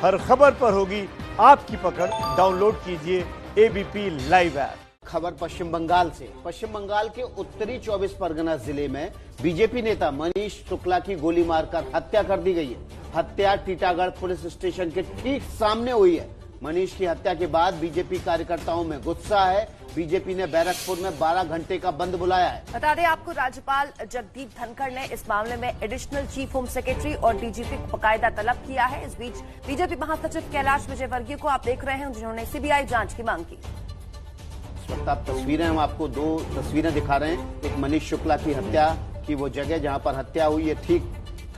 हर खबर पर होगी आपकी पकड़। डाउनलोड कीजिए एबीपी लाइव ऐप। खबर पश्चिम बंगाल से। पश्चिम बंगाल के उत्तरी 24 परगना जिले में बीजेपी नेता मनीष शुक्ला की गोली मारकर हत्या कर दी गई है। हत्या टीटागढ़ पुलिस स्टेशन के ठीक सामने हुई है। मनीष की हत्या के बाद बीजेपी कार्यकर्ताओं में गुस्सा है। बीजेपी ने बैरकपुर में 12 घंटे का बंद बुलाया है। बता दें आपको, राज्यपाल जगदीप धनखड़ ने इस मामले में एडिशनल चीफ होम सेक्रेटरी और डीजीपी को बाकायदा तलब किया है। इस बीच बीजेपी महासचिव कैलाश विजयवर्गीय को आप देख रहे हैं, जिन्होंने सीबीआई जांच की मांग की। इस वक्त आप तस्वीरें, हम आपको दो तस्वीरें दिखा रहे हैं। एक मनीष शुक्ला की हत्या की वो जगह जहां पर हत्या हुई है ठीक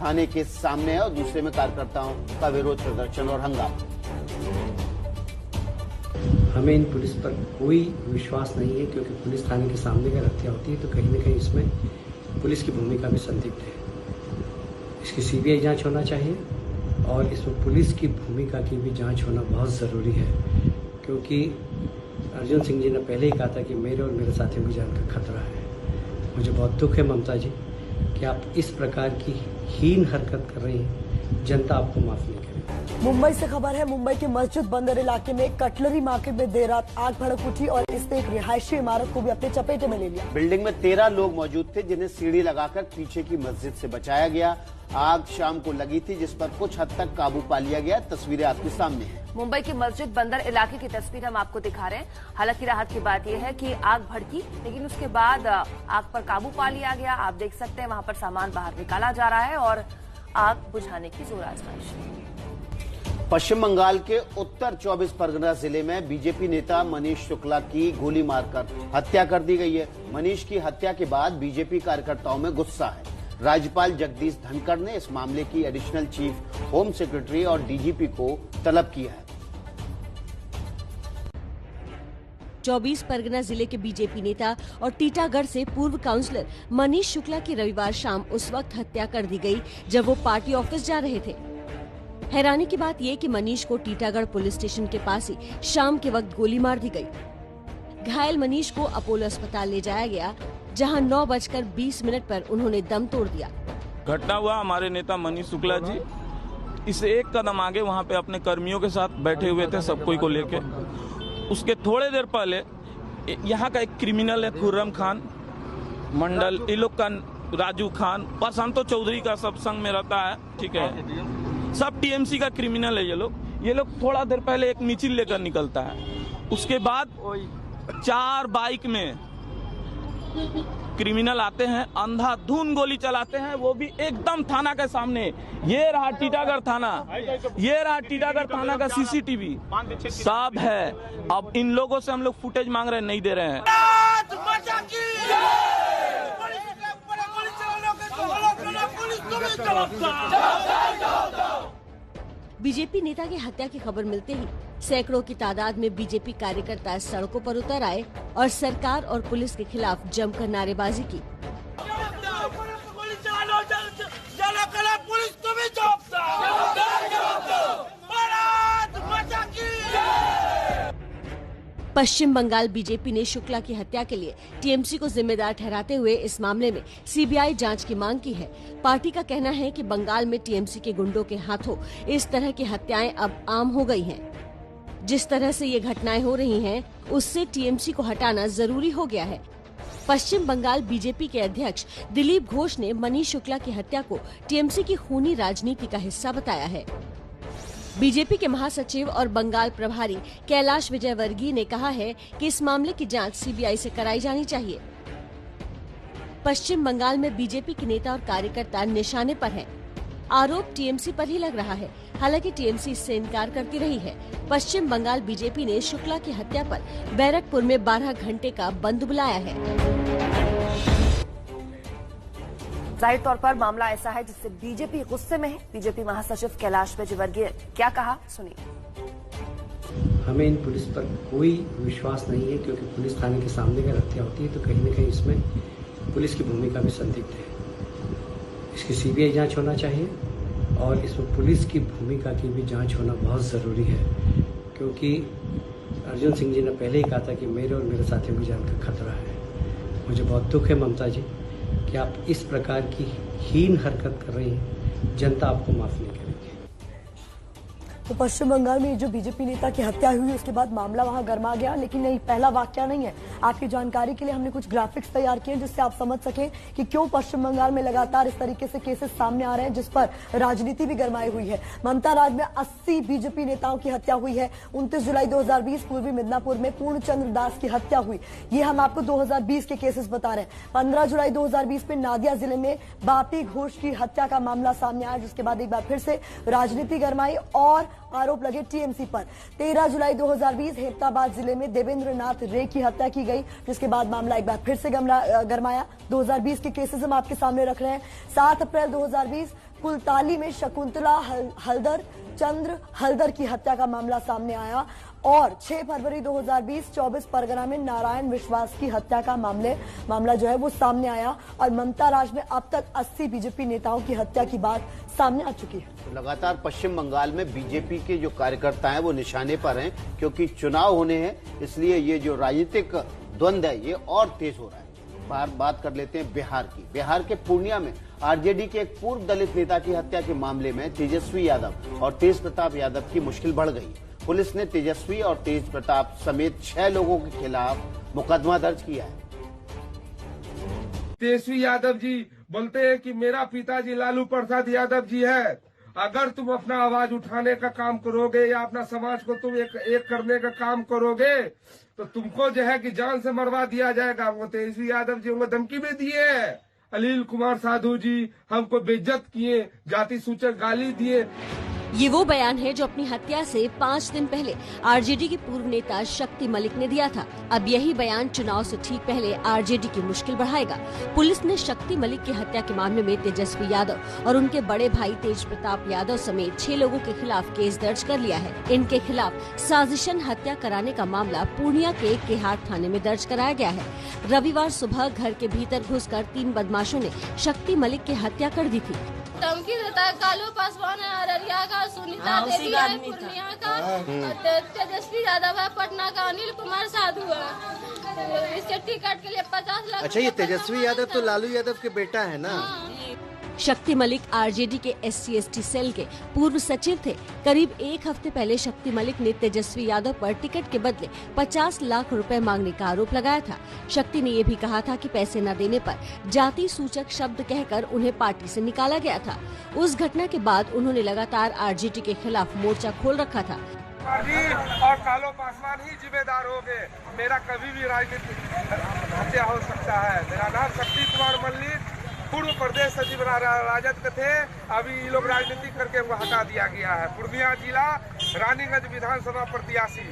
थाने के सामने है, और दूसरे में कार्यकर्ताओं का विरोध प्रदर्शन और हंगामा। हमें इन पुलिस पर कोई विश्वास नहीं है, क्योंकि पुलिस थाने के सामने अगर हत्या होती है तो कहीं न कहीं इसमें पुलिस की भूमिका भी संदिग्ध है। इसकी सीबीआई जांच होना चाहिए और इसमें पुलिस की भूमिका की भी जांच होना बहुत ज़रूरी है, क्योंकि अर्जुन सिंह जी ने पहले ही कहा था कि मेरे और मेरे साथियों की जान का खतरा है। मुझे बहुत दुख है ममता जी कि आप इस प्रकार की हीन हरकत कर रही हैं। जनता आपको माफ नहीं करेगी। मुंबई से खबर है, मुंबई के मस्जिद बंदर इलाके में कटलरी मार्केट में देर रात आग भड़क उठी और इसने एक रिहायशी इमारत को भी अपने चपेटे में ले लिया। बिल्डिंग में 13 लोग मौजूद थे, जिन्हें सीढ़ी लगाकर पीछे की मस्जिद से बचाया गया। आग शाम को लगी थी, जिस पर कुछ हद तक काबू पा लिया गया। तस्वीरें आपके सामने हैं। मुंबई के मस्जिद बंदर इलाके की तस्वीर हम आपको दिखा रहे हैं। हालांकि राहत की बात यह है कि आग भड़की, लेकिन उसके बाद आग पर काबू पा लिया गया। आप देख सकते हैं वहां पर सामान बाहर निकाला जा रहा है और आग बुझाने की जोर आजमाइश। पश्चिम बंगाल के उत्तर 24 परगना जिले में बीजेपी नेता मनीष शुक्ला की गोली मारकर हत्या कर दी गई है। मनीष की हत्या के बाद बीजेपी कार्यकर्ताओं में गुस्सा है। राज्यपाल जगदीप धनखड़ ने इस मामले की एडिशनल चीफ होम सेक्रेटरी और डीजीपी को तलब किया है। 24 परगना जिले के बीजेपी नेता और टीटागढ़ से पूर्व काउंसलर मनीष शुक्ला की रविवार शाम उस वक्त हत्या कर दी गई जब वो पार्टी ऑफिस जा रहे थे। हैरानी की बात यह कि मनीष को टीटागढ़ पुलिस स्टेशन के पास ही शाम के वक्त गोली मार दी गई। घायल मनीष को अपोलो अस्पताल ले जाया गया, जहां 9:20 पर उन्होंने दम तोड़ दिया। घटना हुआ हमारे नेता मनीष शुक्ला जी इस एक कदम आगे वहां पे अपने कर्मियों के साथ बैठे हुए थे, सब कोई को लेके। उसके थोड़े देर पहले यहाँ का एक क्रिमिनल है खुर्रम खान मंडल, ये लोग का राजू खान, प्रशांतो चौधरी का सब संग में रहता है, ठीक है। सब टीएमसी का क्रिमिनल है ये लोग। थोड़ा देर पहले एक मिचिल लेकर निकलता है, उसके बाद 4 बाइक में क्रिमिनल आते हैं, अंधाधुंध गोली चलाते हैं, वो भी एकदम थाना के सामने। ये रहा टीटागढ़ थाना, ये रहा टीटागढ़ थाना का सीसीटीवी सब है। अब इन लोगों से हम लोग फुटेज मांग रहे हैं, नहीं दे रहे हैं। बीजेपी नेता की हत्या की खबर मिलते ही सैकड़ों की तादाद में बीजेपी कार्यकर्ता सड़कों पर उतर आए और सरकार और पुलिस के खिलाफ जमकर नारेबाजी की। पश्चिम बंगाल बीजेपी ने शुक्ला की हत्या के लिए टीएमसी को जिम्मेदार ठहराते हुए इस मामले में सीबीआई जांच की मांग की है। पार्टी का कहना है कि बंगाल में टीएमसी के गुंडों के हाथों इस तरह की हत्याएं अब आम हो गई हैं। जिस तरह से ये घटनाएं हो रही हैं, उससे टीएमसी को हटाना जरूरी हो गया है। पश्चिम बंगाल बीजेपी के अध्यक्ष दिलीप घोष ने मनीष शुक्ला की हत्या को टीएमसी की खूनी राजनीति का हिस्सा बताया है। बीजेपी के महासचिव और बंगाल प्रभारी कैलाश विजयवर्गीय ने कहा है कि इस मामले की जांच सीबीआई से कराई जानी चाहिए। पश्चिम बंगाल में बीजेपी के नेता और कार्यकर्ता निशाने पर हैं। आरोप टीएमसी पर ही लग रहा है, हालांकि टीएमसी इससे इनकार करती रही है। पश्चिम बंगाल बीजेपी ने शुक्ला की हत्या पर बैरकपुर में 12 घंटे का बंद बुलाया है। जाहिर तौर पर मामला ऐसा है जिससे बीजेपी गुस्से में है। बीजेपी महासचिव कैलाश विजयवर्गीय क्या कहा, सुनिए। हमें इन पुलिस पर कोई विश्वास नहीं है, क्योंकि पुलिस थाने के सामने अगर हत्या होती है तो कहीं न कहीं इसमें पुलिस की भूमिका भी संदिग्ध है। इसकी सीबीआई जांच होना चाहिए और इसमें पुलिस की भूमिका की भी जांच होना बहुत ज़रूरी है, क्योंकि अर्जुन सिंह जी ने पहले ही कहा था कि मेरे और मेरे साथियों की जान का खतरा है। मुझे बहुत दुख है ममता जी कि आप इस प्रकार की हीन हरकत कर रही हैं। जनता आपको माफ नहीं करेगी। तो पश्चिम बंगाल में जो बीजेपी नेता की हत्या हुई उसके बाद मामला वहां गर्मा गया, लेकिन यही पहला वाकया नहीं है। आपकी जानकारी के लिए हमने कुछ ग्राफिक्स तैयार किए जिससे आप समझ सके कि क्यों पश्चिम बंगाल में लगातार इस तरीके से केसेस सामने आ रहे हैं, जिस पर राजनीति भी गर्माई हुई है। ममता राज में 80 बीजेपी नेताओं की हत्या हुई है। 29 जुलाई 2020 पूर्वी मिदनापुर में पूर्णचंद्र दास की हत्या हुई। ये हम आपको 2020 के केसेस बता रहे हैं। 15 जुलाई 2020 में नादिया जिले में बापी घोष की हत्या का मामला सामने आया, जिसके बाद एक बार फिर से राजनीति गर्माई और आरोप लगे टीएमसी पर। 13 जुलाई 2020 हेमताबाद जिले में देवेंद्र नाथ रे की हत्या की गई, जिसके बाद मामला एक बार फिर से गरमाया। 2020 के केसेस हम आपके सामने रख रहे हैं। 7 अप्रैल 2020 कुलताली में शकुंतला हल्दर चंद्र हल्दर की हत्या का मामला सामने आया और 6 फरवरी 2020 24 परगना में नारायण विश्वास की हत्या का मामला जो है वो सामने आया और ममता राज में अब तक 80 बीजेपी नेताओं की हत्या की बात सामने आ चुकी है। लगातार पश्चिम बंगाल में बीजेपी के जो कार्यकर्ता हैं वो निशाने पर हैं, क्योंकि चुनाव होने हैं, इसलिए ये जो राजनीतिक द्वंद्व है ये और तेज हो रहा है। बात कर लेते हैं बिहार की। बिहार के पूर्णिया में आरजेडी के एक पूर्व दलित नेता की हत्या के मामले में तेजस्वी यादव और तेज प्रताप यादव की मुश्किल बढ़ गई। पुलिस ने तेजस्वी और तेज प्रताप समेत 6 लोगों के खिलाफ मुकदमा दर्ज किया है। तेजस्वी यादव जी बोलते हैं कि मेरा पिताजी लालू प्रसाद यादव जी है, अगर तुम अपना आवाज उठाने का काम करोगे या अपना समाज को तुम एक करने का काम करोगे तो तुमको जो है कि जान से मरवा दिया जाएगा। वो तेजस्वी यादव जी उनको धमकी भी दिए। अनिल कुमार साधु जी हमको बेइज्जत किए, जाति सूचक गाली दिए। ये वो बयान है जो अपनी हत्या से 5 दिन पहले आरजेडी की पूर्व नेता शक्ति मलिक ने दिया था। अब यही बयान चुनाव से ठीक पहले आरजेडी की मुश्किल बढ़ाएगा। पुलिस ने शक्ति मलिक की हत्या के मामले में तेजस्वी यादव और उनके बड़े भाई तेज प्रताप यादव समेत 6 लोगों के खिलाफ केस दर्ज कर लिया है। इनके खिलाफ साजिशन हत्या कराने का मामला पूर्णिया के केहाट थाने में दर्ज कराया गया है। रविवार सुबह घर के भीतर घुसकर 3 बदमाशों ने शक्ति मलिक की हत्या कर दी थी। धमकी देता है कालू पासवान है अररिया का, सुनीता देवी है पूर्णिया का, तेजस्वी यादव है पटना का, अनिल कुमार साधु है। इससे टिकट के लिए 50 लाख। अच्छा, ये तेजस्वी यादव तो लालू यादव के बेटा है ना? शक्ति मलिक आरजेडी के SC/ST सेल के पूर्व सचिव थे। करीब 1 हफ्ते पहले शक्ति मलिक ने तेजस्वी यादव पर टिकट के बदले 50 लाख रुपए मांगने का आरोप लगाया था। शक्ति ने ये भी कहा था कि पैसे न देने पर जाति सूचक शब्द कहकर उन्हें पार्टी से निकाला गया था। उस घटना के बाद उन्होंने लगातार आरजेडी के खिलाफ मोर्चा खोल रखा था। और कालो पासवान ही जिम्मेदार हो गए, मेरा कभी भी राजनीतिक हत्या हो सकता है। मेरा नाम शक्ति कुमार मल्लिक, पूर्व प्रदेश सचिव राजद के थे, अभी ये लोग राजनीति करके वो हटा दिया गया है। पूर्णिया जिला रानीगंज विधानसभा प्रत्याशी।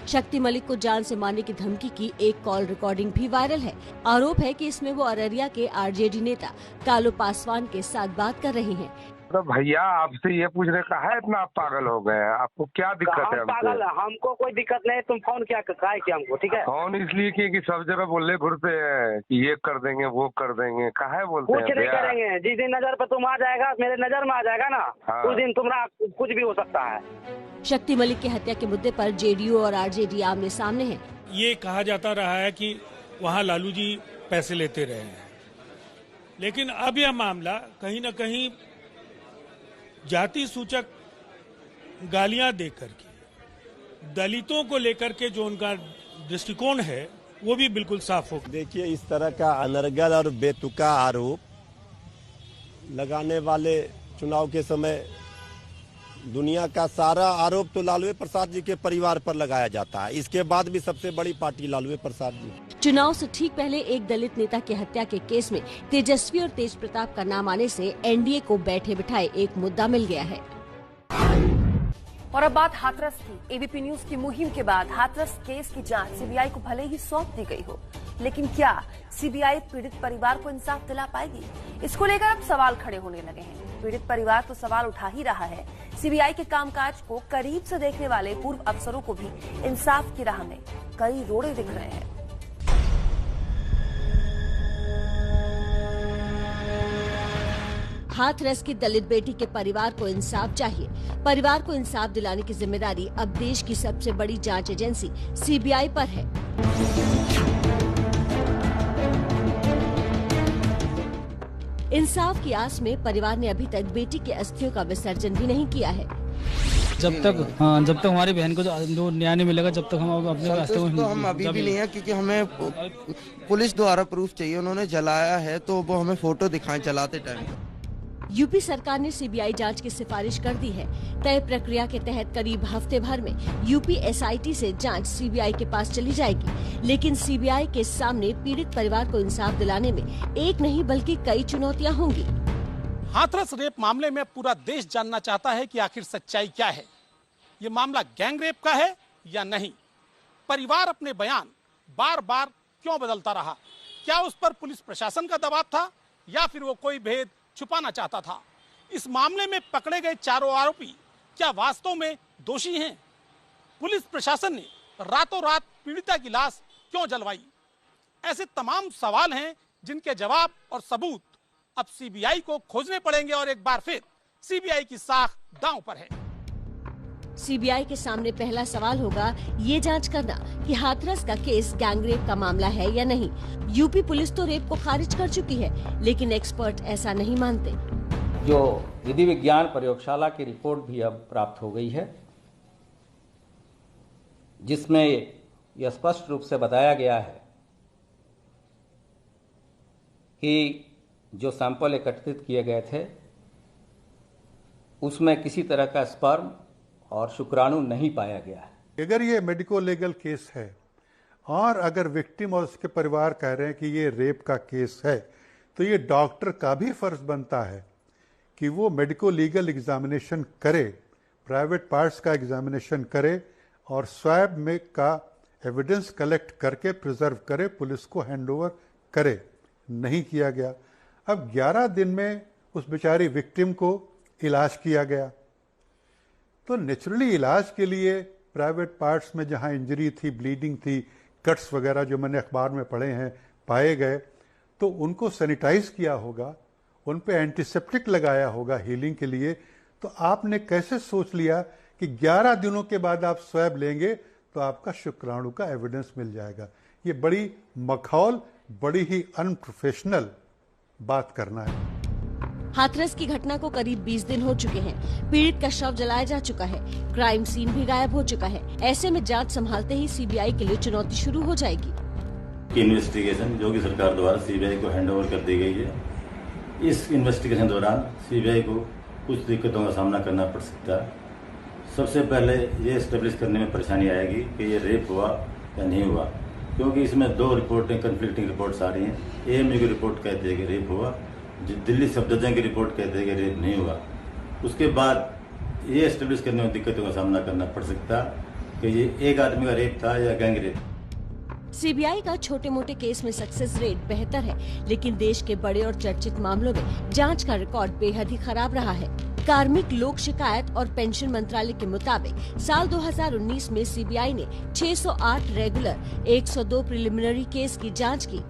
शक्ति मलिक को जान से मारने की धमकी की एक कॉल रिकॉर्डिंग भी वायरल है। आरोप है कि इसमें वो अररिया के आरजेडी नेता कालू पासवान के साथ बात कर रही हैं। तो भैया आपसे ये पूछने का है, इतना आप पागल हो गए हैं? आपको क्या दिक्कत है? पागल, हमको कोई दिक्कत नहीं। तुम फोन क्या कि हमको, ठीक है? फोन इसलिए किए कि सब जगह बोलने घुरते हैं कि ये कर देंगे वो कर देंगे, काहे बोलते हैं? कुछ नहीं करेंगे। जिस दिन नजर पे तुम आ जाएगा, मेरे नजर में आ जाएगा ना, उस दिन तुम्हारा कुछ भी हो सकता है। शक्ति मलिक की हत्या के मुद्दे पर जेडीयू और आरजेडी आमने सामने हैं। ये कहा जाता रहा है कि वहाँ लालू जी पैसे लेते रहे हैं, लेकिन अब यह मामला कहीं न कहीं जाति सूचक गालियां देकर के दलितों को लेकर के जो उनका दृष्टिकोण है वो भी बिल्कुल साफ हो। देखिए, इस तरह का अनर्गल और बेतुका आरोप लगाने वाले चुनाव के समय दुनिया का सारा आरोप तो लालू प्रसाद जी के परिवार पर लगाया जाता है। इसके बाद भी सबसे बड़ी पार्टी लालू प्रसाद जी। चुनाव से ठीक पहले एक दलित नेता की हत्या के केस में तेजस्वी और तेज प्रताप का नाम आने से एनडीए को बैठे बिठाए एक मुद्दा मिल गया है। और अब बात हाथरस की। एबीपी न्यूज की मुहिम के बाद हाथरस केस की जांच सीबीआई को भले ही सौंप दी गई हो, लेकिन क्या सीबीआई पीड़ित परिवार को इंसाफ दिला पाएगी? इसको लेकर अब सवाल खड़े होने लगे हैं। पीड़ित परिवार तो सवाल उठा ही रहा है, सीबीआई के कामकाज को करीब से देखने वाले पूर्व अफसरों को भी इंसाफ की राह में कई रोड़े दिख रहे हैं। हाथरस की दलित बेटी के परिवार को इंसाफ चाहिए। परिवार को इंसाफ दिलाने की जिम्मेदारी अब देश की सबसे बड़ी जांच एजेंसी सीबीआई पर है। इंसाफ की आस में परिवार ने अभी तक बेटी के अस्थियों का विसर्जन भी नहीं किया है। जब तक हमारी बहन को जो न्याय नहीं मिलेगा, जब तक हम अपने रास्ते में तो हम अभी भी नहीं है, क्योंकि हमें पुलिस द्वारा प्रूफ चाहिए। उन्होंने जलाया है तो वो हमें फोटो दिखाएं जलाते टाइम। यूपी सरकार ने सीबीआई जांच की सिफारिश कर दी है। तय प्रक्रिया के तहत करीब हफ्ते भर में यूपी एसआईटी से जांच सीबीआई के पास चली जाएगी, लेकिन सीबीआई के सामने पीड़ित परिवार को इंसाफ दिलाने में एक नहीं बल्कि कई चुनौतियां होंगी। हाथरस रेप मामले में पूरा देश जानना चाहता है कि आखिर सच्चाई क्या है। ये मामला गैंग रेप का है या नहीं? परिवार अपने बयान बार बार क्यों बदलता रहा? क्या उस पर पुलिस प्रशासन का दबाव था या फिर वो कोई भेद छुपाना चाहता था? इस मामले में पकड़े गए चारों आरोपी क्या वास्तव में दोषी हैं? पुलिस प्रशासन ने रातों रात पीड़िता की लाश क्यों जलवाई? ऐसे तमाम सवाल हैं जिनके जवाब और सबूत अब सीबीआई को खोजने पड़ेंगे और एक बार फिर सीबीआई की साख दांव पर है। सीबीआई के सामने पहला सवाल होगा ये जांच करना कि हाथरस का केस गैंगरेप का मामला है या नहीं। यूपी पुलिस तो रेप को खारिज कर चुकी है, लेकिन एक्सपर्ट ऐसा नहीं मानते। जो विधि विज्ञान प्रयोगशाला की रिपोर्ट भी अब प्राप्त हो गई है, जिसमें यह स्पष्ट रूप से बताया गया है कि जो सैंपल एकत्रित किए गए थे उसमें किसी तरह का स्पर्म और शुक्राणु नहीं पाया गया है। अगर ये मेडिको लीगल केस है और अगर विक्टिम और उसके परिवार कह रहे हैं कि ये रेप का केस है, तो ये डॉक्टर का भी फर्ज बनता है कि वो मेडिको लीगल एग्जामिनेशन करे, प्राइवेट पार्ट्स का एग्जामिनेशन करे और स्वैब में का एविडेंस कलेक्ट करके प्रिजर्व करे, पुलिस को हैंडओवर करे। नहीं किया गया। अब 11 दिन में उस बेचारी विक्टिम को इलाज किया गया, तो नेचुरली इलाज के लिए प्राइवेट पार्ट्स में जहां इंजरी थी, ब्लीडिंग थी, कट्स वगैरह जो मैंने अखबार में पढ़े हैं पाए गए, तो उनको सैनिटाइज किया होगा, उन पे एंटीसेप्टिक लगाया होगा हीलिंग के लिए। तो आपने कैसे सोच लिया कि 11 दिनों के बाद आप स्वैब लेंगे तो आपका शुक्राणु का एविडेंस मिल जाएगा? ये बड़ी मखौल, बड़ी ही अनप्रोफेशनल बात करना है। हाथरस की घटना को करीब 20 दिन हो चुके हैं। पीड़ित का शव जलाया जा चुका है, क्राइम सीन भी गायब हो चुका है। ऐसे में जांच संभालते ही सीबीआई के लिए चुनौती शुरू हो जाएगी। इन्वेस्टिगेशन जो कि सरकार द्वारा सीबीआई को हैंडओवर कर दी गई है, इस इन्वेस्टिगेशन दौरान सीबीआई को कुछ दिक्कतों का सामना करना पड़ सकता है। सबसे पहले ये एस्टेब्लिश करने में परेशानी आएगी कि ये रेप हुआ या नहीं हुआ, क्योंकि इसमें 2 रिपोर्टें कन्फ्लिक्टिंग रिपोर्ट्स आ रही हैं। एएमयू की रिपोर्ट कहती है कि रेप हुआ, दिल्ली सब जजें की रिपोर्ट कहते हैं कि रेप नहीं हुआ। उसके बाद ये एस्टेब्लिश करने में दिक्कतों का सामना करना पड़ सकता कि ये एक आदमी का रेप था या गैंग रेप। सीबीआई का छोटे मोटे केस में सक्सेस रेट बेहतर है, लेकिन देश के बड़े और चर्चित मामलों में जांच का रिकॉर्ड बेहद ही खराब रहा है। कार्मिक लोक शिकायत और पेंशन मंत्रालय के मुताबिक साल 2019 में सीबीआई ने 608 रेगुलर 102 प्रिलिमिनरी केस की जांच की,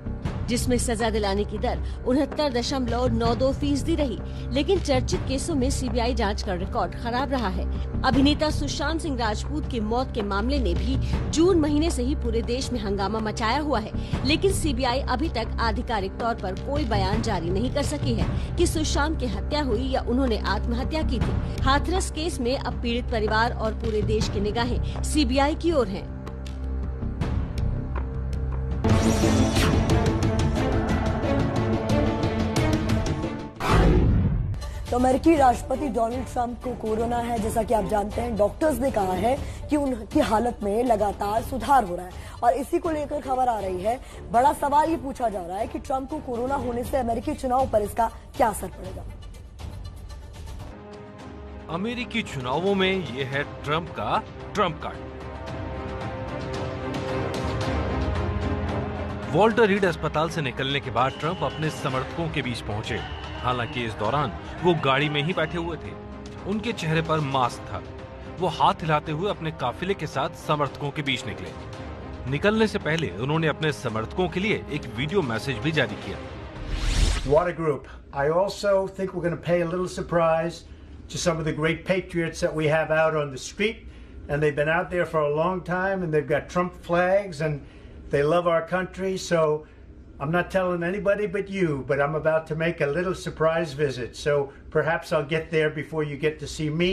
जिसमें सजा दिलाने की दर 69.92% रही। लेकिन चर्चित केसों में सीबीआई जांच का रिकॉर्ड खराब रहा है। अभिनेता सुशांत सिंह राजपूत की मौत के मामले ने भी जून महीने से ही पूरे देश में हंगामा मचाया हुआ है, लेकिन सीबीआई अभी तक आधिकारिक तौर पर कोई बयान जारी नहीं कर सकी है कि सुशांत की हत्या हुई या उन्होंने आत्महत्या की थी। हाथरस केस में अब पीड़ित परिवार और पूरे देश की निगाहें सीबीआई की ओर हैं। तो अमेरिकी राष्ट्रपति डोनाल्ड ट्रंप को कोरोना है, जैसा कि आप जानते हैं। डॉक्टर्स ने कहा है कि उनकी हालत में लगातार सुधार हो रहा है और इसी को लेकर खबर आ रही है। बड़ा सवाल ये पूछा जा रहा है कि ट्रंप को कोरोना होने से अमेरिकी चुनाव पर इसका क्या असर पड़ेगा। अमेरिकी चुनावों में ये है ट्रंप का ट्रंप कार्ड। वॉल्टर रीड अस्पताल से निकलने के बाद ट्रंप अपने समर्थकों के बीच पहुंचे। हालांकि इस दौरान वो गाड़ी में ही बैठे हुए थे। उनके चेहरे पर मास्क था। वो हाथ हिलाते हुए अपने काफिले के साथ समर्थकों के बीच निकले। निकलने से पहले उन्होंने अपने समर्थकों के लिए एक वीडियो मैसेज भी जारी किया। What a group. I also think we're going to pay a little surprise to some of the great patriots that we have out on the street, and they've been out there for a long time, and they've got Trump flags, and they love our country, so I'm not telling anybody but you, but I'm about to make a little surprise visit, so perhaps I'll get there before you get to see me.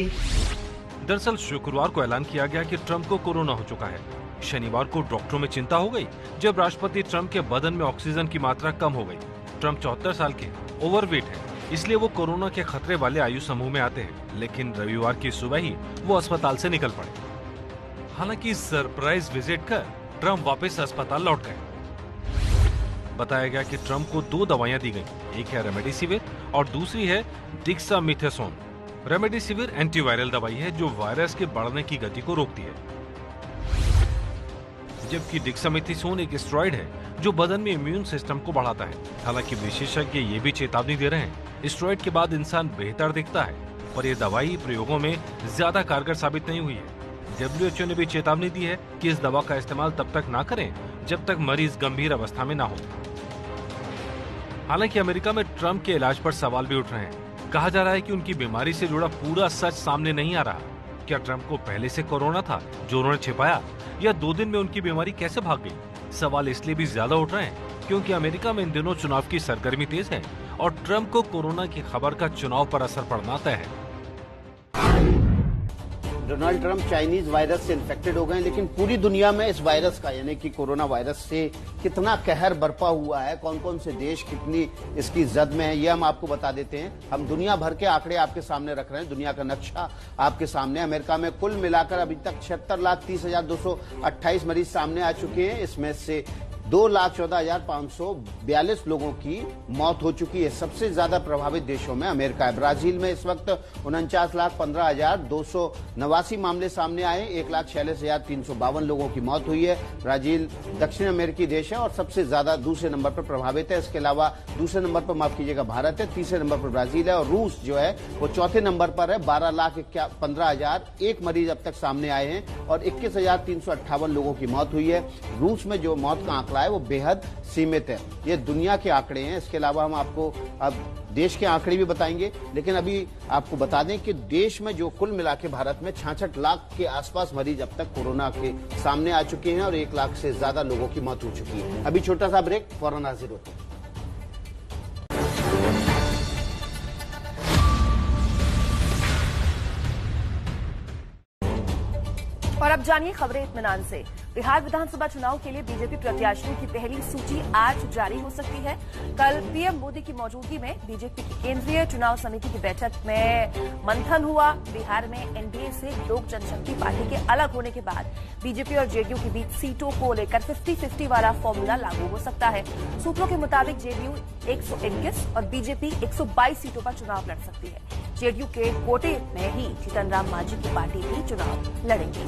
दरअसल शुक्रवार को ऐलान किया गया कि Trump को corona हो चुका है। शनिवार को डॉक्टरों में चिंता हो गई जब राष्ट्रपति ट्रंप के बदन में ऑक्सीजन की मात्रा कम हो गई। ट्रंप 74 साल के ओवरवेट है, इसलिए वो कोरोना के खतरे वाले आयु समूह में आते हैं, लेकिन रविवार की सुबह ही वो अस्पताल से निकल पड़े। हालांकि सरप्राइज विजिट कर ट्रंप वापस अस्पताल लौट गए। बताया गया कि ट्रंप को 2 दवाइयां दी गई, एक है रेमडेसिविर और दूसरी है डेक्सामेथासोन। रेमडेसिविर एंटीवायरल दवाई है जो वायरस के बढ़ने की गति को रोकती है, जबकि डेक्सामेथासोन एक स्टेरॉइड है जो बदन में इम्यून सिस्टम को बढ़ाता है। हालांकि विशेषज्ञ ये भी चेतावनी दे रहे हैं, स्टेरॉइड के बाद इंसान बेहतर दिखता है, पर यह दवाई प्रयोगों में ज्यादा कारगर साबित नहीं हुई है। WHO ने भी चेतावनी दी है कि इस दवा का इस्तेमाल तब तक ना करें जब तक मरीज गंभीर अवस्था में ना हो। हालांकि अमेरिका में ट्रंप के इलाज पर सवाल भी उठ रहे हैं। कहा जा रहा है कि उनकी बीमारी से जुड़ा पूरा सच सामने नहीं आ रहा। क्या ट्रंप को पहले से कोरोना था जो उन्होंने छिपाया, या 2 दिन में उनकी बीमारी कैसे भाग गई? सवाल इसलिए भी ज्यादा उठ रहे हैं क्योंकि अमेरिका में इन दिनों चुनाव की सरगर्मी तेज है और ट्रंप को कोरोना की खबर का चुनाव पर असर पड़ना तय है। डोनाल्ड ट्रंप चाइनीज वायरस से इन्फेक्टेड हो गए, लेकिन पूरी दुनिया में इस वायरस का यानी कि कोरोना वायरस से कितना कहर बरपा हुआ है, कौन कौन से देश कितनी इसकी जद में है, ये हम आपको बता देते हैं। हम दुनिया भर के आंकड़े आपके सामने रख रहे हैं, दुनिया का नक्शा आपके सामने। अमेरिका में कुल मिलाकर अभी तक 76,30,228 मरीज सामने आ चुके हैं। इसमें से 2,14,542 लोगों की मौत हो चुकी है। सबसे ज्यादा प्रभावित देशों में अमेरिका है। ब्राजील में इस वक्त 49,15,289 मामले सामने आए, 1,46,352 लोगों की मौत हुई है। ब्राजील दक्षिण अमेरिकी देश है और सबसे ज्यादा दूसरे नंबर पर प्रभावित है। इसके अलावा दूसरे नंबर पर माफ कीजिएगा भारत है, तीसरे नंबर पर ब्राजील है और रूस जो है वो चौथे नंबर पर है। 12,15,001 मरीज अब तक सामने आए हैं और 21,358 लोगों की मौत हुई है। रूस में जो मौत का आंकड़ा है वो बेहद सीमित है। ये दुनिया के आंकड़े हैं। इसके अलावा हम आपको अब देश के आंकड़े भी बताएंगे, लेकिन अभी आपको बता दें कि देश में जो कुल मिला के भारत में 66 लाख के आसपास मरीज अब तक कोरोना के सामने आ चुके हैं और 1 लाख से ज्यादा लोगों की मौत हो चुकी है। अभी छोटा सा ब्रेक, फौरन हाजिर होते हैं। और अब जानिए खबरें इत्मीनान से। बिहार विधानसभा चुनाव के लिए बीजेपी प्रत्याशियों की पहली सूची आज जारी हो सकती है। कल पीएम मोदी की मौजूदगी में बीजेपी की केंद्रीय चुनाव समिति की बैठक में मंथन हुआ। बिहार में एनडीए से लोक जनशक्ति पार्टी के अलग होने के बाद बीजेपी और जेडीयू के बीच सीटों को लेकर 50-50 वाला फॉर्मूला लागू हो सकता है। सूत्रों के मुताबिक जेडीयू 121 और बीजेपी 122 सीटों पर चुनाव लड़ सकती है। जेडीयू के कोटे में ही जीतन राम मांझी की पार्टी भी चुनाव लड़ेगी।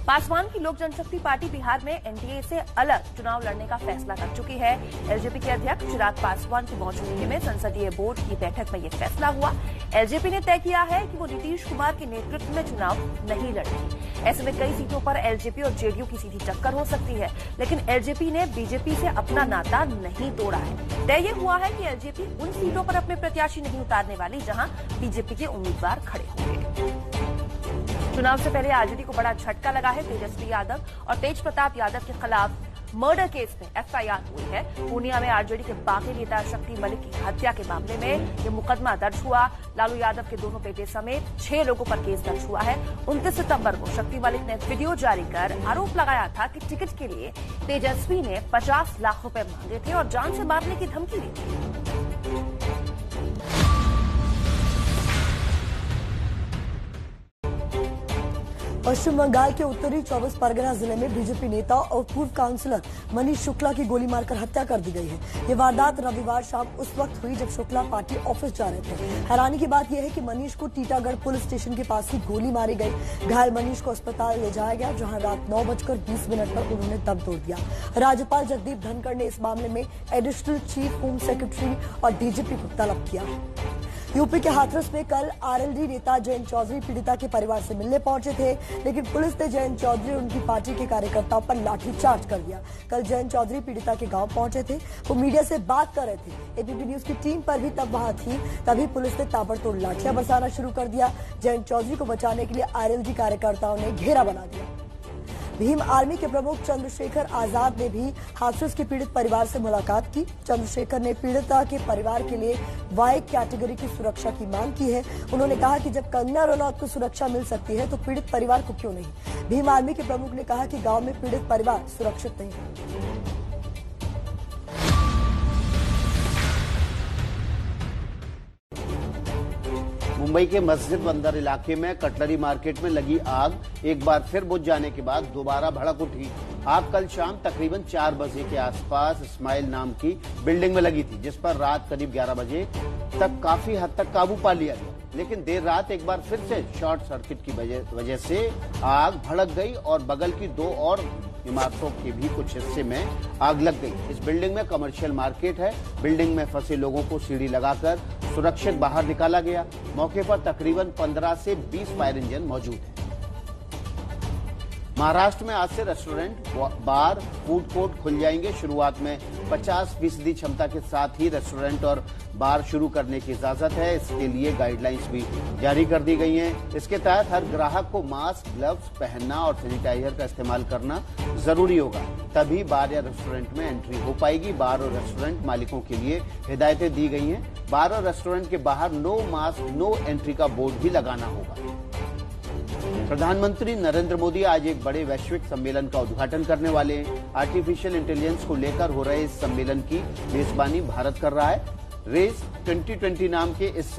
पासवान की लोक जनशक्ति पार्टी बिहार में एनडीए से अलग चुनाव लड़ने का फैसला कर चुकी है। एलजेपी के अध्यक्ष चिराग पासवान की मौजूदगी में संसदीय बोर्ड की बैठक में यह फैसला हुआ। एलजेपी ने तय किया है कि वो नीतीश कुमार के नेतृत्व में चुनाव नहीं लड़ेगी। ऐसे में कई सीटों पर एलजेपी और जेडीयू की सीधी टक्कर हो सकती है, लेकिन एलजेपी ने बीजेपी से अपना नाता नहीं तोड़ा है। तय ये हुआ है कि एलजेपी उन सीटों पर अपने प्रत्याशी नहीं उतारने वाली जहां बीजेपी के उम्मीदवार खड़े होंगे। चुनाव से पहले आरजेडी को बड़ा झटका लगा है। तेजस्वी यादव और तेज प्रताप यादव के खिलाफ मर्डर केस में एफआईआर हुई है। पूर्णिया में आरजेडी के बागी नेता शक्ति मलिक की हत्या के मामले में ये मुकदमा दर्ज हुआ। लालू यादव के दोनों बेटे समेत 6 लोगों पर केस दर्ज हुआ है। 29 सितंबर को शक्ति मलिक ने वीडियो जारी कर आरोप लगाया था कि टिकट के लिए तेजस्वी ने 50 लाख रुपए मांगे थे और जान से मारने की धमकी दी थी। पश्चिम बंगाल के उत्तरी 24 परगना जिले में बीजेपी नेता और पूर्व काउंसिलर मनीष शुक्ला की गोली मारकर हत्या कर दी गई है। ये वारदात रविवार शाम उस वक्त हुई जब शुक्ला पार्टी ऑफिस जा रहे थे। हैरानी की बात यह है कि मनीष को टीटागढ़ पुलिस स्टेशन के पास ही गोली मारी गई। घायल मनीष को अस्पताल ले जाया गया, जहां रात 9:20 पर उन्होंने दम तोड़ दिया। राज्यपाल जगदीप धनखड़ ने इस मामले में एडिशनल चीफ होम सेक्रेटरी और डीजीपी को तलब किया। यूपी के हाथरस में कल आरएलडी नेता जयंत चौधरी पीड़िता के परिवार से मिलने पहुंचे थे, लेकिन पुलिस ने जयंत चौधरी और उनकी पार्टी के कार्यकर्ताओं पर लाठीचार्ज कर दिया। कल जयंत चौधरी पीड़िता के गांव पहुंचे थे, वो मीडिया से बात कर रहे थे। एबीपी न्यूज की टीम पर भी तब वहां थी, तभी पुलिस ने ताबड़तोड़ लाठियां बरसाना शुरू कर दिया। जयंत चौधरी को बचाने के लिए आरएलडी कार्यकर्ताओं ने घेरा बना दिया। भीम आर्मी के प्रमुख चंद्रशेखर आजाद ने भी हाथरस के पीड़ित परिवार से मुलाकात की। चंद्रशेखर ने पीड़िता के परिवार के लिए वाई कैटेगरी की सुरक्षा की मांग की है। उन्होंने कहा कि जब कंगना रनौत को सुरक्षा मिल सकती है तो पीड़ित परिवार को क्यों नहीं। भीम आर्मी के प्रमुख ने कहा कि गांव में पीड़ित परिवार सुरक्षित नहीं है। मुंबई के मस्जिद बंदर इलाके में कटलरी मार्केट में लगी आग एक बार फिर बुझ जाने के बाद दोबारा भड़क उठी। आग कल शाम तकरीबन 4 बजे के आसपास इस्माइल नाम की बिल्डिंग में लगी थी, जिस पर रात करीब 11 बजे तक काफी हद तक काबू पा लिया गया। लेकिन देर रात एक बार फिर से शॉर्ट सर्किट की वजह से आग भड़क गई और बगल की 2 और इमारतों के भी कुछ हिस्से में आग लग गई। इस बिल्डिंग में कमर्शियल मार्केट है। बिल्डिंग में फंसे लोगों को सीढ़ी लगाकर सुरक्षित बाहर निकाला गया। मौके पर तकरीबन 15 से 20 फायर इंजन मौजूद है। महाराष्ट्र में आज से रेस्टोरेंट, बार, फूड कोर्ट खुल जाएंगे। शुरुआत में 50% क्षमता के साथ ही रेस्टोरेंट और बार शुरू करने की इजाजत है। इसके लिए गाइडलाइंस भी जारी कर दी गई हैं। इसके तहत हर ग्राहक को मास्क, ग्लव्स पहनना और सैनिटाइजर का इस्तेमाल करना जरूरी होगा, तभी बार या रेस्टोरेंट में एंट्री हो पाएगी। बार और रेस्टोरेंट मालिकों के लिए हिदायतें दी गई हैं। बार और रेस्टोरेंट के बाहर नो मास्क, नो एंट्री का बोर्ड भी लगाना होगा। प्रधानमंत्री नरेंद्र मोदी आज एक बड़े वैश्विक सम्मेलन का उद्घाटन करने वाले हैं। आर्टिफिशियल इंटेलिजेंस को लेकर हो रहे इस सम्मेलन की मेजबानी भारत कर रहा है। रेस 2020 नाम के इस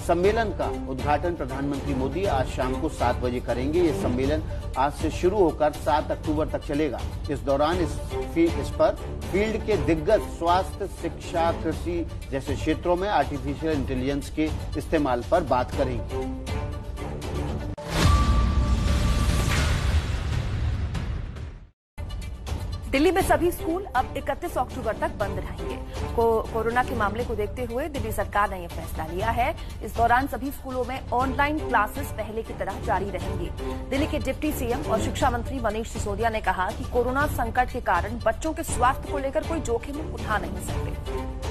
सम्मेलन का उद्घाटन प्रधानमंत्री मोदी आज शाम को 7 बजे करेंगे। ये सम्मेलन आज से शुरू होकर 7 अक्टूबर तक चलेगा। इस दौरान इस पर फील्ड के दिग्गज स्वास्थ्य, शिक्षा, कृषि जैसे क्षेत्रों में आर्टिफिशियल इंटेलिजेंस के इस्तेमाल पर बात करेंगे। दिल्ली में सभी स्कूल अब 31 अक्टूबर तक बंद रहेंगे। कोरोना के मामले को देखते हुए दिल्ली सरकार ने यह फैसला लिया है। इस दौरान सभी स्कूलों में ऑनलाइन क्लासेस पहले की तरह जारी रहेंगी। दिल्ली के डिप्टी सीएम और शिक्षा मंत्री मनीष सिसोदिया ने कहा कि कोरोना संकट के कारण बच्चों के स्वास्थ्य को लेकर कोई जोखिम उठा नहीं सकते।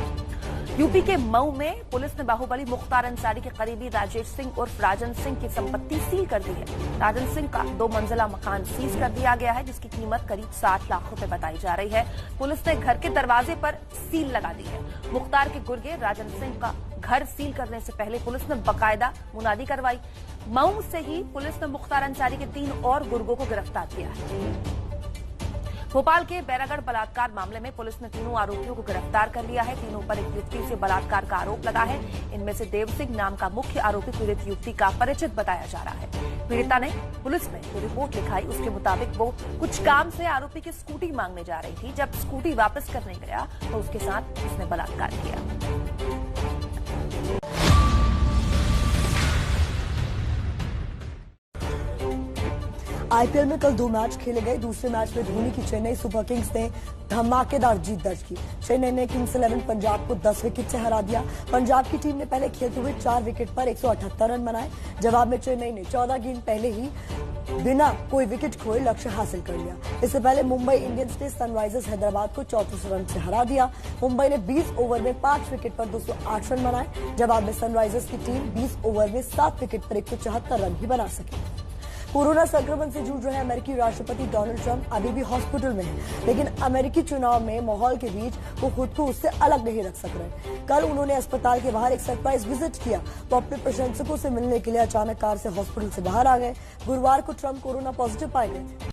यूपी के मऊ में पुलिस ने बाहुबली मुख्तार अंसारी के करीबी राजेश सिंह उर्फ राजन सिंह की संपत्ति सील कर दी है। राजन सिंह का 2 मंजिला मकान सीज कर दिया गया है, जिसकी कीमत करीब 60 लाख रुपए बताई जा रही है। पुलिस ने घर के दरवाजे पर सील लगा दी है। मुख्तार के गुर्गे राजन सिंह का घर सील करने से पहले पुलिस ने बकायदा मुनादी करवाई। मऊ से ही पुलिस ने मुख्तार अंसारी के 3 और गुर्गों को गिरफ्तार किया है। भोपाल के बैरागढ़ बलात्कार मामले में पुलिस ने 3 आरोपियों को गिरफ्तार कर लिया है। तीनों पर एक युवती से बलात्कार का आरोप लगा है। इनमें से देव सिंह नाम का मुख्य आरोपी पीड़ित युवती का परिचित बताया जा रहा है। पीड़िता ने पुलिस में जो रिपोर्ट लिखाई उसके मुताबिक वो कुछ काम से आरोपी की स्कूटी मांगने जा रही थी। जब स्कूटी वापस करने गया तो उसके साथ उसने बलात्कार किया। आईपीएल में कल 2 मैच खेले गए। दूसरे मैच में धोनी की चेन्नई सुपर किंग्स ने धमाकेदार जीत दर्ज की। चेन्नई ने किंग्स 11 पंजाब को 10 विकेट से हरा दिया। पंजाब की टीम ने पहले खेलते हुए 4 विकेट पर 178 रन बनाए। जवाब में चेन्नई ने 14 गेंद पहले ही बिना कोई विकेट खोए लक्ष्य हासिल कर लिया। इससे पहले मुंबई इंडियंस ने सनराइजर्स हैदराबाद को 34 रन से हरा दिया। मुंबई ने 20 ओवर में 5 विकेट पर 208 रन बनाए। जवाब में सनराइजर्स की टीम 20 ओवर में 7 विकेट पर 174 रन ही बना सकी। कोरोना संक्रमण से जूझ रहे अमेरिकी राष्ट्रपति डोनाल्ड ट्रंप अभी भी हॉस्पिटल में हैं, लेकिन अमेरिकी चुनाव में माहौल के बीच वो खुद को उससे अलग नहीं रख सक रहे। कल उन्होंने अस्पताल के बाहर एक सरप्राइज विजिट किया। वो अपने प्रशंसकों से मिलने के लिए अचानक कार से हॉस्पिटल से बाहर आ गए। गुरुवार को ट्रंप कोरोना पॉजिटिव पाए गए थे।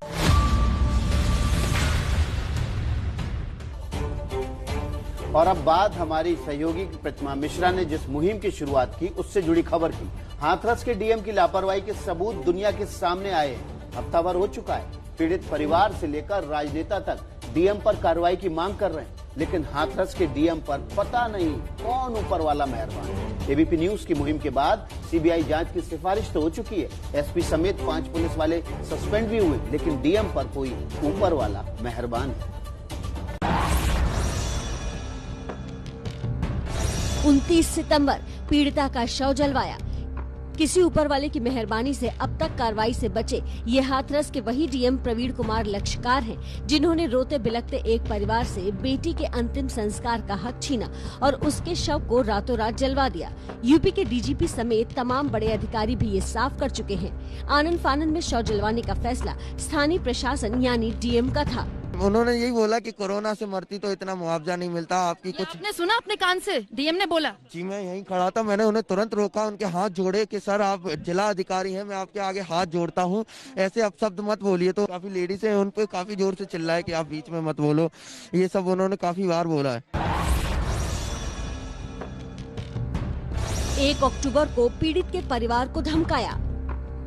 और अब बात हमारी सहयोगी प्रतिमा मिश्रा ने जिस मुहिम की शुरुआत की उससे जुड़ी खबर की। हाथरस के डीएम की लापरवाही के सबूत दुनिया के सामने आए। हफ्ता भर हो चुका है। पीड़ित परिवार से लेकर राजनेता तक डीएम पर कार्रवाई की मांग कर रहे हैं, लेकिन हाथरस के डीएम पर पता नहीं कौन ऊपर वाला मेहरबान है। एबीपी न्यूज की मुहिम के बाद सीबीआई जांच की सिफारिश तो हो चुकी है। एसपी समेत 5 पुलिस वाले सस्पेंड भी हुए, लेकिन डीएम पर कोई ऊपर वाला मेहरबान है। 29 सितंबर पीड़िता का शव जलवाया। किसी ऊपर वाले की मेहरबानी से अब तक कार्रवाई से बचे ये हाथरस के वही डीएम प्रवीण कुमार लक्ष्यकार हैं, जिन्होंने रोते बिलखते एक परिवार से बेटी के अंतिम संस्कार का हक छीना और उसके शव को रातों रात जलवा दिया। यूपी के डीजीपी समेत तमाम बड़े अधिकारी भी ये साफ कर चुके हैं। आनंद फानंद में शव जलवाने का फैसला स्थानीय प्रशासन यानी डीएम का था। उन्होंने यही बोला कि कोरोना से मरती तो इतना मुआवजा नहीं मिलता। आपकी कुछ आपने सुना अपने कान से? डीएम ने बोला। जी मैं यहीं खड़ा था, मैंने उन्हें तुरंत रोका, उनके हाथ जोड़े कि सर आप जिला अधिकारी हैं, मैं आपके आगे हाथ जोड़ता हूं, ऐसे अपशब्द मत बोलिए। तो काफी लेडीज हैं, उन पे काफी जोर से चिल्लाए कि आप बीच में मत बोलो। ये सब उन्होंने काफी बार बोला है। 1 अक्टूबर को पीड़ित के परिवार को धमकाया।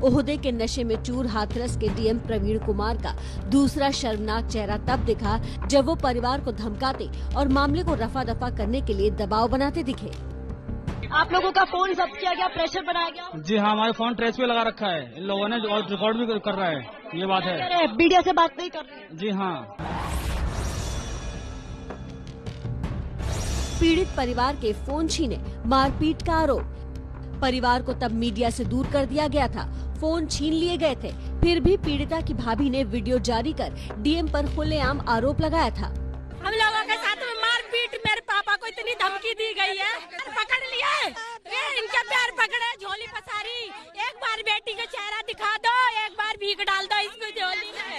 ओहदे के नशे में चूर हाथरस के डीएम प्रवीण कुमार का दूसरा शर्मनाक चेहरा तब दिखा जब वो परिवार को धमकाते और मामले को रफा दफा करने के लिए दबाव बनाते दिखे। आप लोगों का फोन जब्त किया गया, प्रेशर बनाया गया? जी हाँ, हमारे फोन ट्रेस पे लगा रखा है, इन लोगों ने और रिकॉर्ड भी कर रहा है। ये बात है। मीडिया से बात नहीं कर रहे? जी हाँ। पीड़ित परिवार के फोन छीने, मारपीट का आरोप। परिवार को तब मीडिया से दूर कर दिया गया था, फोन छीन लिए गए थे। फिर भी पीड़िता की भाभी ने वीडियो जारी कर डीएम पर खुलेआम आरोप लगाया था। हम लोगों के साथ में मारपीट, मेरे पापा को इतनी धमकी दी गई है, पकड़ लिया, इनके पैर पकड़े, झोली पसारी। एक बार बेटी का चेहरा दिखा दो, एक बार भीख डाल दो इसको झोली में।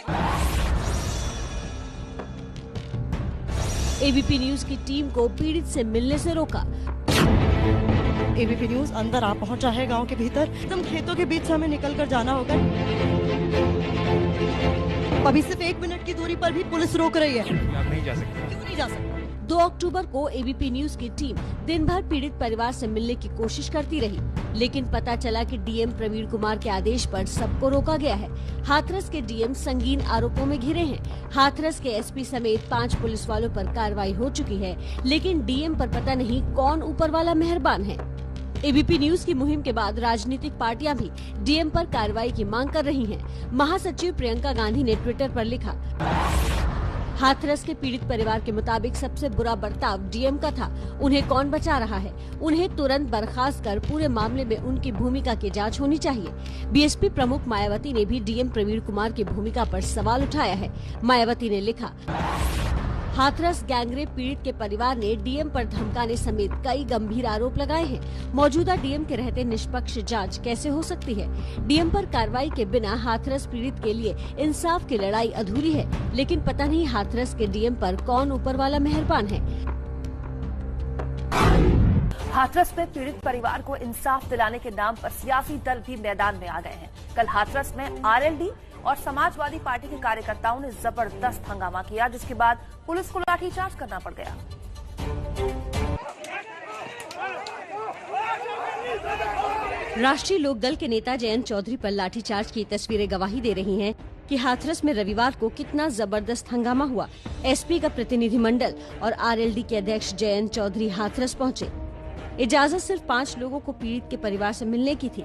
एबीपी न्यूज की टीम को पीड़ित से मिलने से रोका। एबीपी न्यूज अंदर आ पहुंचा है गांव के भीतर। एकदम खेतों के बीच से हमें निकल कर जाना होगा। अभी सिर्फ 1 मिनट की दूरी पर भी पुलिस रोक रही है। आप नहीं जा सकते। क्यों नहीं जा सकते? 2 अक्टूबर को एबीपी न्यूज की टीम दिन भर पीड़ित परिवार से मिलने की कोशिश करती रही, लेकिन पता चला कि डीएम प्रवीण कुमार के आदेश पर सबको रोका गया है। हाथरस के डीएम संगीन आरोपों में घिरे हैं। हाथरस के एसपी समेत 5 पुलिस वालों पर कार्रवाई हो चुकी है, लेकिन डीएम पर पता नहीं कौन ऊपर वाला मेहरबान है। एबीपी न्यूज की मुहिम के बाद राजनीतिक पार्टियां भी डीएम पर कार्रवाई की मांग कर रही हैं। महासचिव प्रियंका गांधी ने ट्विटर पर लिखा, हाथरस के पीड़ित परिवार के मुताबिक सबसे बुरा बर्ताव डीएम का था। उन्हें कौन बचा रहा है? उन्हें तुरंत बर्खास्त कर पूरे मामले में उनकी भूमिका की जांच होनी चाहिए। बीएसपी प्रमुख मायावती ने भी डीएम प्रवीण कुमार की भूमिका पर सवाल उठाया है। मायावती ने लिखा, हाथरस गैंगरेप पीड़ित के परिवार ने डीएम पर धमकाने समेत कई गंभीर आरोप लगाए हैं। मौजूदा डीएम के रहते निष्पक्ष जांच कैसे हो सकती है? डीएम पर कार्रवाई के बिना हाथरस पीड़ित के लिए इंसाफ की लड़ाई अधूरी है, लेकिन पता नहीं हाथरस के डीएम पर कौन ऊपर वाला मेहरबान है। हाथरस में पीड़ित परिवार को इंसाफ दिलाने के नाम पर सियासी दल भी मैदान में आ गए हैं। कल हाथरस में आरएलडी और समाजवादी पार्टी के कार्यकर्ताओं ने जबरदस्त हंगामा किया, जिसके बाद पुलिस को लाठीचार्ज करना पड़ गया। राष्ट्रीय लोकदल के नेता जयंत चौधरी पर लाठीचार्ज की तस्वीरें गवाही दे रही हैं कि हाथरस में रविवार को कितना जबरदस्त हंगामा हुआ। एसपी का प्रतिनिधिमंडल और आरएलडी के अध्यक्ष जयंत चौधरी हाथरस पहुंचे। इजाजत सिर्फ 5 लोगों को पीड़ित के परिवार से मिलने की थी,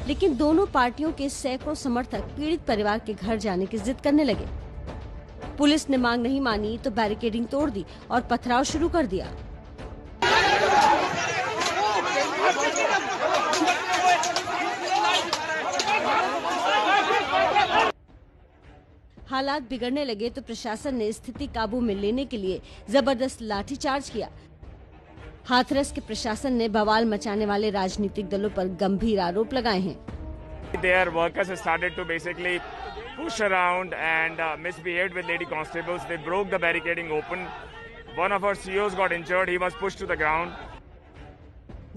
लेकिन दोनों पार्टियों के सैकड़ों समर्थक पीड़ित परिवार के घर जाने की जिद करने लगे। पुलिस ने मांग नहीं मानी तो बैरिकेडिंग तोड़ दी और पथराव शुरू कर दिया। हालात बिगड़ने लगे तो प्रशासन ने स्थिति काबू में लेने के लिए जबरदस्त लाठीचार्ज किया। हाथरस के प्रशासन ने बवाल मचाने वाले राजनीतिक दलों पर गंभीर आरोप लगाए हैं। Their workers started to basically push around and misbehaved with lady constables. They broke the barricading open. One of our CEOs got injured. He was pushed to the ground.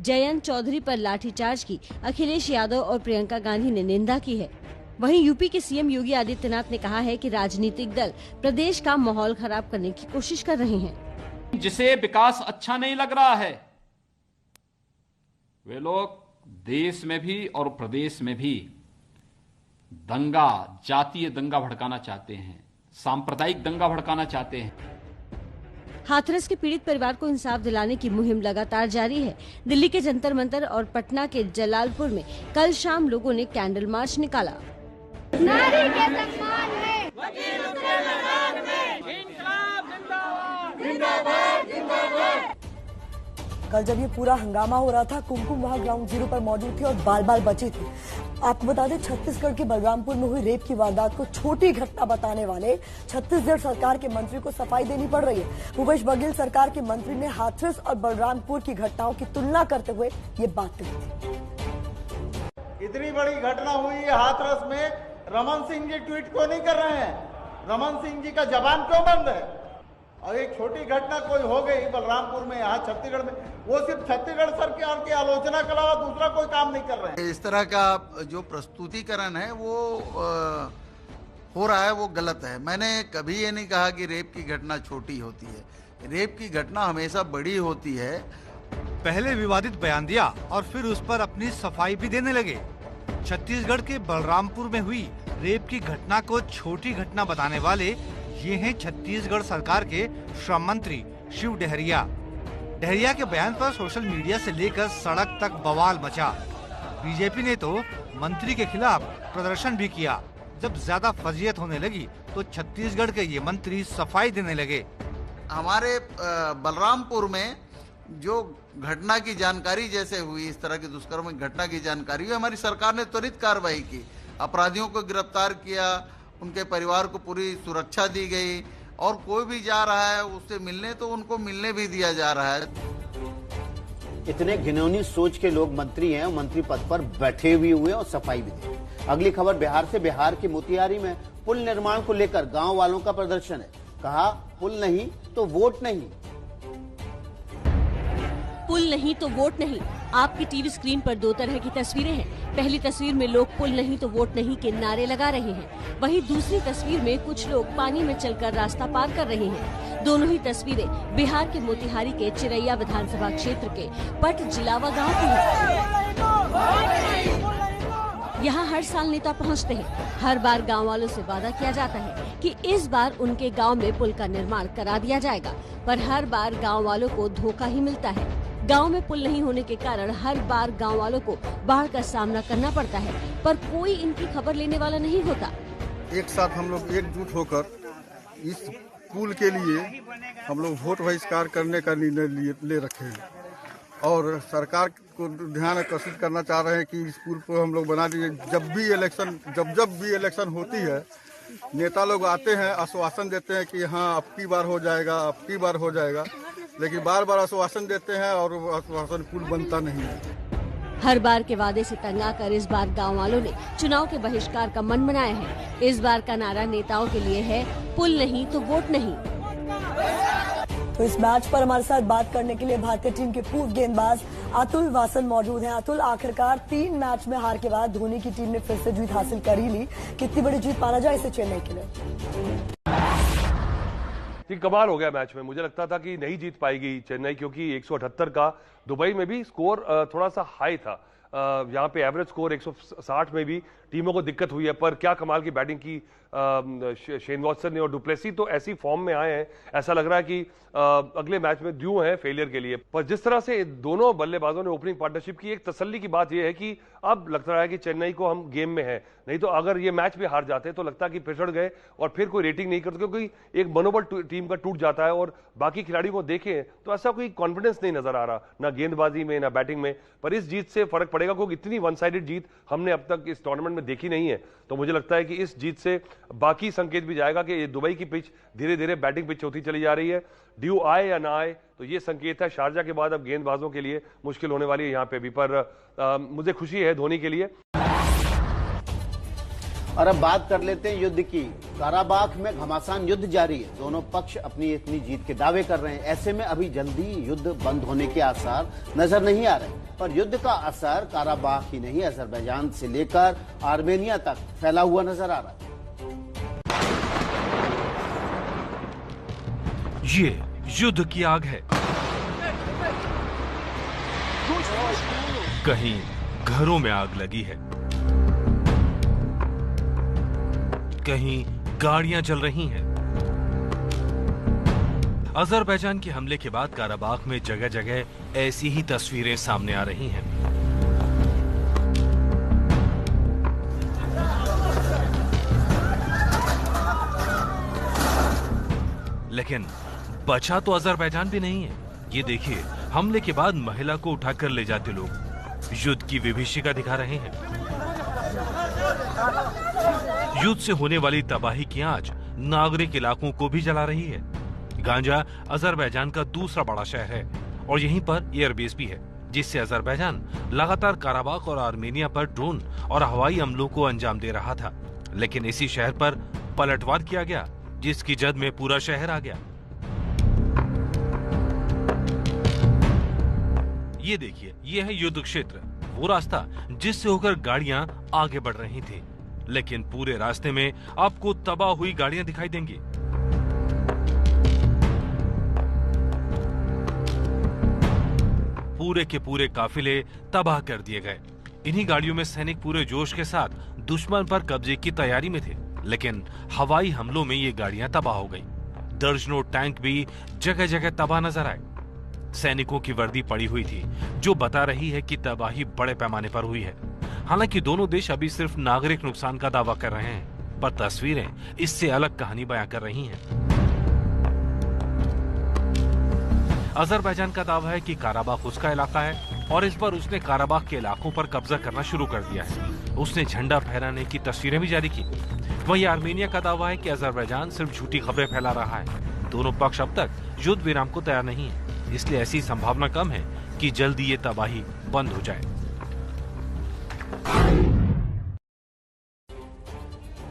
Jayant Chaudhary पर लाठीचार्ज की अखिलेश यादव और प्रियंका गांधी ने निंदा की है। वहीं यूपी के सीएम योगी आदित्यनाथ ने कहा है कि राजनीतिक दल प्रदेश का माहौल खराब करने की कोशिश कर रहे हैं। जिसे विकास अच्छा नहीं लग रहा है, वे लोग देश में भी और प्रदेश में भी दंगा, जातीय दंगा भड़काना चाहते हैं, सांप्रदायिक दंगा भड़काना चाहते हैं। हाथरस के पीड़ित परिवार को इंसाफ दिलाने की मुहिम लगातार जारी है। दिल्ली के जंतर मंतर और पटना के जलालपुर में कल शाम लोगों ने कैंडल मार्च निकाला। नारी के सम्मान में, वकीलों के मैदान में, इंकलाब जिंदाबाद, जिंदाबाद जिंदाबाद। कल जब ये पूरा हंगामा हो रहा था, कुमकुम वहां ग्राउंड जीरो पर मौजूद थी और बाल बाल बची थी। आपको बता दें, छत्तीसगढ़ के बलरामपुर में हुई रेप की वारदात को छोटी घटना बताने वाले छत्तीसगढ़ सरकार के मंत्री को सफाई देनी पड़ रही है। भूपेश बघेल सरकार के मंत्री ने हाथरस और बलरामपुर की घटनाओं की तुलना करते हुए ये बात कही। इतनी बड़ी घटना हुई है हाथरस में, रमन सिंह जी ट्वीट क्यों नहीं कर रहे हैं? रमन सिंह जी का जबान क्यों बंद है? और एक छोटी घटना कोई हो गई बलरामपुर में, यहाँ छत्तीसगढ़ में, वो सिर्फ छत्तीसगढ़ सरकार की आलोचना के अलावा दूसरा कोई काम नहीं कर रहे हैं। इस तरह का जो प्रस्तुतिकरण है वो हो रहा है, वो गलत है। मैंने कभी ये नहीं कहा कि रेप की घटना छोटी होती है। रेप की घटना हमेशा बड़ी होती है। पहले विवादित बयान दिया और फिर उस पर अपनी सफाई भी देने लगे। छत्तीसगढ़ के बलरामपुर में हुई रेप की घटना को छोटी घटना बताने वाले ये हैं छत्तीसगढ़ सरकार के श्रम मंत्री शिव डहरिया। डहरिया के बयान पर सोशल मीडिया से लेकर सड़क तक बवाल मचा। बीजेपी ने तो मंत्री के खिलाफ प्रदर्शन भी किया। जब ज्यादा फजीयत होने लगी तो छत्तीसगढ़ के ये मंत्री सफाई देने लगे। हमारे बलरामपुर में जो घटना की जानकारी जैसे हुई, इस तरह की दुष्कर्म की घटना की जानकारी हुई, हमारी सरकार ने त्वरित कार्रवाई की, अपराधियों को गिरफ्तार किया, उनके परिवार को पूरी सुरक्षा दी गई और कोई भी जा रहा है उससे मिलने तो उनको मिलने भी दिया जा रहा है। इतने घिनौनी सोच के लोग मंत्री हैं और मंत्री पद पर बैठे हुए हुए और सफाई भी दे। अगली खबर बिहार से। बिहार के मोतिहारी में पुल निर्माण को लेकर गांव वालों का प्रदर्शन है। कहा, पुल नहीं तो वोट नहीं। पुल नहीं तो वोट नहीं। आपकी टीवी स्क्रीन पर दो तरह की तस्वीरें हैं। पहली तस्वीर में लोग पुल नहीं तो वोट नहीं के नारे लगा रहे हैं। वहीं दूसरी तस्वीर में कुछ लोग पानी में चलकर रास्ता पार कर रहे हैं। दोनों ही तस्वीरें बिहार के मोतिहारी के चिरैया विधानसभा क्षेत्र के पट जिलावा गांव की हैं। यहाँ हर साल नेता पहुँचते हैं। हर बार गाँव वालों से वादा किया जाता है कि इस बार उनके गाँव में पुल का निर्माण करा दिया जाएगा, पर हर बार गाँव वालों को धोखा ही मिलता है। गांव में पुल नहीं होने के कारण हर बार गांव वालों को बाढ़ का सामना करना पड़ता है, पर कोई इनकी खबर लेने वाला नहीं होता। एक साथ हम लोग एकजुट होकर इस पुल के लिए हम लोग वोट बहिष्कार करने का निर्णय ले रखे हैं और सरकार को ध्यान आकर्षित करना चाह रहे हैं कि इस पुल को हम लोग बना दीजिए। जब भी इलेक्शन होती है, नेता लोग आते हैं, आश्वासन देते हैं कि हाँ अब की बार हो जाएगा, अब की बार हो जाएगा, लेकिन बार बार आश्वासन देते हैं और आश्वासन पुल बनता नहीं है। हर बार के वादे से तंग आकर इस बार गांव वालों ने चुनाव के बहिष्कार का मन बनाया है। इस बार का नारा नेताओं के लिए है, पुल नहीं तो वोट नहीं। तो इस मैच पर हमारे साथ बात करने के लिए भारतीय टीम के पूर्व गेंदबाज अतुल वासन मौजूद हैं। अतुल, आखिरकार 3 मैच में हार के बाद धोनी की टीम ने फिर से जीत हासिल कर ही ली। कितनी बड़ी जीत माना जाए इसे चेन्नई के लिए? कमाल हो गया मैच में। मुझे लगता था कि नहीं जीत पाएगी चेन्नई, क्योंकि 178 का दुबई में भी स्कोर थोड़ा सा हाई था। यहाँ पे एवरेज स्कोर 160 में भी टीमों को दिक्कत हुई है। पर क्या कमाल की बैटिंग की शेन वॉटसन ने, और डुप्लेसी तो ऐसी फॉर्म में आए हैं, ऐसा लग रहा है कि अगले मैच में ड्यू हैं फेलियर के लिए। पर जिस तरह से दोनों बल्लेबाजों ने ओपनिंग पार्टनरशिप की, एक तसल्ली की बात यह है कि अब लगता है कि चेन्नई को हम गेम में है। नहीं तो अगर ये मैच भी हार जाते तो लगता है कि पिछड़ गए और फिर कोई रेटिंग नहीं करते, क्योंकि एक मनोबल टीम का टूट जाता है। और बाकी खिलाड़ियों को देखें तो ऐसा कोई कॉन्फिडेंस नहीं नजर आ रहा, ना गेंदबाजी में ना बैटिंग में। पर इस जीत से फर्क पड़ेगा, क्योंकि इतनी वन साइडेड जीत हमने अब तक इस टूर्नामेंट में देखी नहीं है। तो मुझे लगता है कि इस जीत से बाकी संकेत भी जाएगा कि दुबई की पिच धीरे धीरे बैटिंग पिच होती चली जा रही है। ड्यू आए या ना आए, तो ये संकेत है शारजा के बाद अब गेंदबाजों के लिए मुश्किल होने वाली है यहाँ पे भी। पर मुझे खुशी है धोनी के लिए। और अब बात कर लेते हैं युद्ध की। काराबाख में घमासान युद्ध जारी है। दोनों पक्ष अपनी जीत के दावे कर रहे हैं। ऐसे में अभी जल्दी युद्ध बंद होने के आसार नजर नहीं आ रहे। पर युद्ध का असर काराबाख ही नहीं, अजरबैजान से लेकर आर्मेनिया तक फैला हुआ नजर आ रहा है। ये युद्ध की आग है। कहीं घरों में आग लगी है, कहीं गाड़ियां जल रही हैं। अजरबैजान के हमले के बाद काराबाख में जगह जगह ऐसी ही तस्वीरें सामने आ रही हैं। लेकिन बचा तो अजरबैजान भी नहीं है। ये देखिए, हमले के बाद महिला को उठाकर ले जाते लोग युद्ध की विभीषिका दिखा रहे हैं। युद्ध से होने वाली तबाही की आंच नागरिक इलाकों को भी जला रही है। गांजा अजरबैजान का दूसरा बड़ा शहर है और यहीं पर एयरबेस भी है, जिससे अजरबैजान लगातार काराबाख और आर्मेनिया पर ड्रोन और हवाई हमलों को अंजाम दे रहा था। लेकिन इसी शहर पर पलटवार किया गया, जिसकी जद में पूरा शहर आ गया। ये देखिए, ये है युद्ध क्षेत्र, वो रास्ता जिससे होकर गाड़ियां आगे बढ़ रही थी। लेकिन पूरे रास्ते में आपको तबाह हुई गाड़ियां दिखाई देंगी। पूरे के पूरे काफिले तबाह कर दिए गए। इन्हीं गाड़ियों में सैनिक पूरे जोश के साथ दुश्मन पर कब्जे की तैयारी में थे, लेकिन हवाई हमलों में ये गाड़ियां तबाह हो गई। दर्जनों टैंक भी जगह जगह तबाह नजर आए। सैनिकों की वर्दी पड़ी हुई थी, जो बता रही है कि तबाही बड़े पैमाने पर हुई है। हालांकि दोनों देश अभी सिर्फ नागरिक नुकसान का दावा कर रहे हैं, पर तस्वीरें इससे अलग कहानी बयां कर रही हैं। अजरबैजान का दावा है कि काराबाख उसका इलाका है और इस पर उसने काराबाख के इलाकों पर कब्जा करना शुरू कर दिया है। उसने झंडा फहराने की तस्वीरें भी जारी की। वहीं आर्मेनिया का दावा है कि अजरबैजान सिर्फ झूठी खबरें फैला रहा है। दोनों पक्ष अब तक युद्ध विराम को तैयार नहीं है, इसलिए ऐसी संभावना कम है कि जल्दी ये तबाही बंद हो जाए।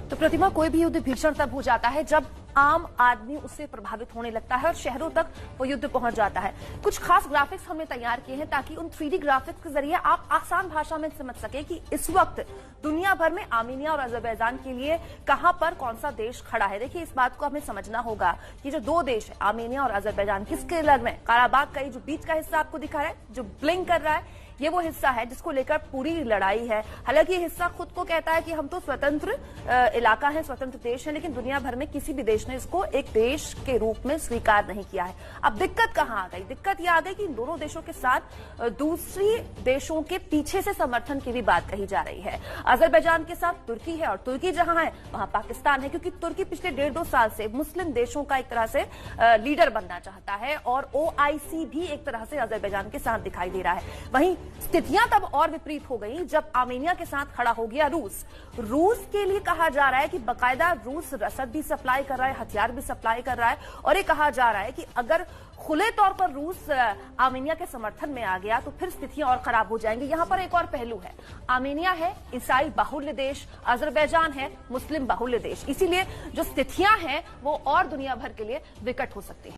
तो प्रतिमा, कोई भी युद्ध भीषण तब हो जाता है जब आम आदमी उससे प्रभावित होने लगता है और शहरों तक वो युद्ध पहुंच जाता है। कुछ खास ग्राफिक्स हमने तैयार किए हैं ताकि उन 3D ग्राफिक्स के जरिए आप आसान भाषा में समझ सके कि इस वक्त दुनिया भर में आर्मेनिया और अजरबैजान के लिए कहां पर कौन सा देश खड़ा है। देखिए, इस बात को हमें समझना होगा कि जो दो देश है, आर्मेनिया और अजरबैजान, किसके लड़ में काराबाख का ये जो बीच का हिस्सा आपको दिखा रहा है, जो ब्लिंक कर रहा है, ये वो हिस्सा है जिसको लेकर पूरी लड़ाई है। हालांकि ये हिस्सा खुद को कहता है कि हम तो स्वतंत्र इलाका है, स्वतंत्र देश है, लेकिन दुनिया भर में किसी भी देश ने इसको एक देश के रूप में स्वीकार नहीं किया है। अब दिक्कत कहां आ गई? दिक्कत ये आ गई कि इन दोनों देशों के साथ दूसरी देशों के पीछे से समर्थन की भी बात कही जा रही है। अजरबैजान के साथ तुर्की है और तुर्की जहां है वहां पाकिस्तान है, क्योंकि तुर्की पिछले 1.5-2 साल से मुस्लिम देशों का एक तरह से लीडर बनना चाहता है और OIC भी एक तरह से अजरबैजान के साथ दिखाई दे रहा है। वहीं स्थितियां तब और विपरीत हो गई जब आर्मेनिया के साथ खड़ा हो गया रूस। रूस के लिए कहा जा रहा है कि बकायदा रूस रसद भी सप्लाई कर रहा है, हथियार भी सप्लाई कर रहा है, और ये कहा जा रहा है कि अगर खुले तौर पर रूस आर्मेनिया के समर्थन में आ गया तो फिर स्थितियां और खराब हो जाएंगी। यहां पर एक और पहलू है, आर्मेनिया है ईसाई बाहुल्य देश, अजरबैजान है मुस्लिम बाहुल्य देश, इसीलिए जो स्थितियां हैं वो और दुनिया भर के लिए विकट हो सकती हैं।